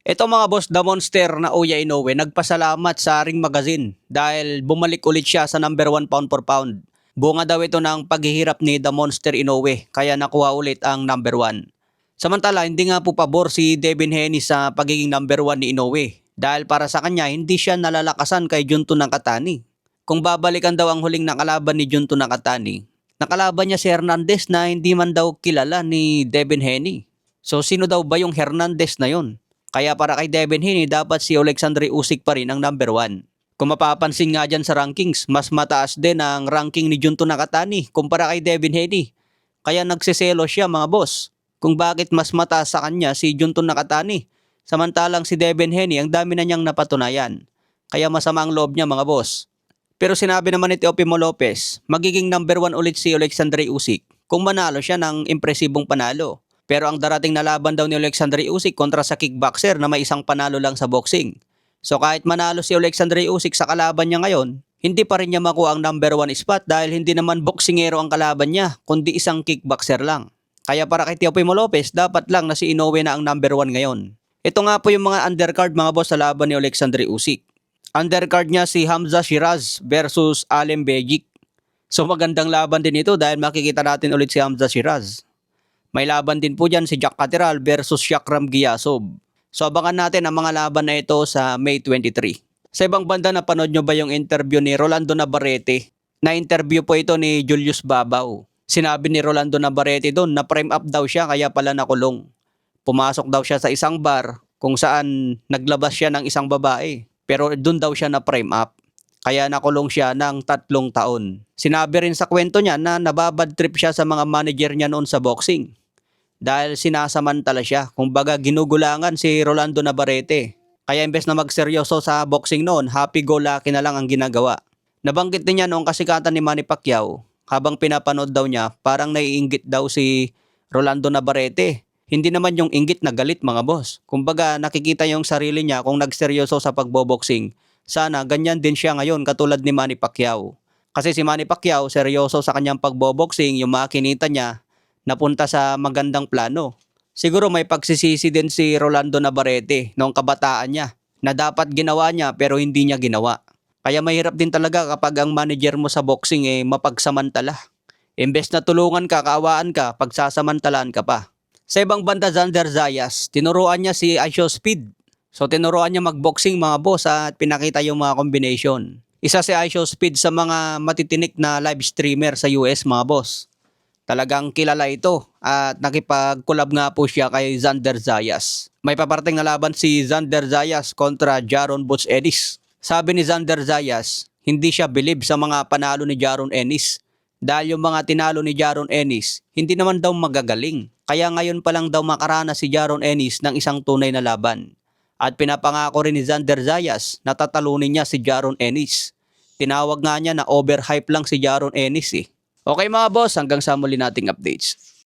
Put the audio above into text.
Ito mga boss, The Monster na Oya Inoue nagpasalamat sa Ring Magazine dahil bumalik ulit siya sa number 1 pound for pound. Bunga daw ito ng paghihirap ni The Monster Inoue kaya nakuha ulit ang number 1. Samantala, hindi nga po pabor si Devin Haney sa pagiging number 1 ni Inoue dahil para sa kanya hindi siya nalalakasan kay Junto Nakatani. Kung babalikan daw ang huling nakalaban ni Junto Nakatani, nakalaban niya si Hernandez na hindi man daw kilala ni Devin Haney. So sino daw ba yung Hernandez na yon? Kaya para kay Devin Haney, dapat si Alexandre Usyk pa rin ang number 1. Kung mapapansin nga dyan sa rankings, mas mataas din ang ranking ni Junto Nakatani kumpara kay Devin Haney. Kaya nagsiselo siya mga boss kung bakit mas mataas sa kanya si Junto Nakatani. Samantalang si Devin Haney, ang dami na niyang napatunayan. Kaya masama ang loob niya mga boss. Pero sinabi naman ni Teofimo Lopez, magiging number 1 ulit si Alexandre Usyk kung manalo siya ng impresibong panalo. Pero ang darating na laban daw ni Alexandre Usyk kontra sa kickboxer na may isang panalo lang sa boxing. So kahit manalo si Alexandre Usyk sa kalaban niya ngayon, hindi pa rin niya makuha ang number 1 spot dahil hindi naman boksingero ang kalaban niya, kundi isang kickboxer lang. Kaya para kay Teofimo Lopez, dapat lang na si Inoue na ang number 1 ngayon. Ito nga po yung mga undercard mga boss sa laban ni Alexandre Usyk. Undercard niya si Hamza Shiraz versus Alem Bejic. So magandang laban din ito dahil makikita natin ulit si Hamza Shiraz. May laban din po dyan si Jack Catterall versus Shakram Giyasov. So abangan natin ang mga laban na ito sa May 23. Sa ibang banda, napanood nyo ba yung interview ni Rolando Navarrete? Na-interview po ito ni Julius Babaw. Sinabi ni Rolando Navarrete doon na prime up daw siya kaya pala nakulong. Pumasok daw siya sa isang bar kung saan naglabas siya ng isang babae. Pero doon daw siya na prime up. Kaya nakulong siya ng 3 taon. Sinabi rin sa kwento niya na nababad trip siya sa mga manager niya noon sa boxing. Dahil sinasamantala siya. Kumbaga ginugulangan si Rolando Navarrete. Kaya imbes na magseryoso sa boxing noon, happy-go-lucky na lang ang ginagawa. Nabanggit din niya noong kasikatan ni Manny Pacquiao, habang pinapanood daw niya, parang naiinggit daw si Rolando Navarrete. Hindi naman yung inggit na galit mga boss. Kumbaga nakikita yung sarili niya kung nagseryoso sa pagboboxing. Sana ganyan din siya ngayon katulad ni Manny Pacquiao. Kasi si Manny Pacquiao seryoso sa kanyang pagboboxing, yung mga kinita niya napunta sa magandang plano. Siguro may pagsisisi din si Rolando Navarrete noong kabataan niya na dapat ginawa niya pero hindi niya ginawa. Kaya mahirap din talaga kapag ang manager mo sa boxing mapagsamantala. Imbes na tulungan ka, kaawaan ka, pagsasamantalaan ka pa. Sa ibang banda, Xander Zayas, tinuruan niya si Ice-Speed. So tinuruan niya magboxing mga boss at pinakita yung mga combination. Isa si Ice-Speed sa mga matitinik na live streamer sa US mga boss. Talagang kilala ito at nakipag-collab nga po siya kay Xander Zayas. May paparting na laban si Xander Zayas kontra Jaron Butch Ennis. Sabi ni Xander Zayas, hindi siya bilib sa mga panalo ni Jaron Ennis. Dahil yung mga tinalo ni Jaron Ennis, hindi naman daw magagaling. Kaya ngayon pa lang daw makaranas si Jaron Ennis ng isang tunay na laban. At pinapangako rin ni Xander Zayas na tatalunin niya si Jaron Ennis. Tinawag nga niya na overhype lang si Jaron Ennis . Okay mga boss, hanggang sa muli nating updates.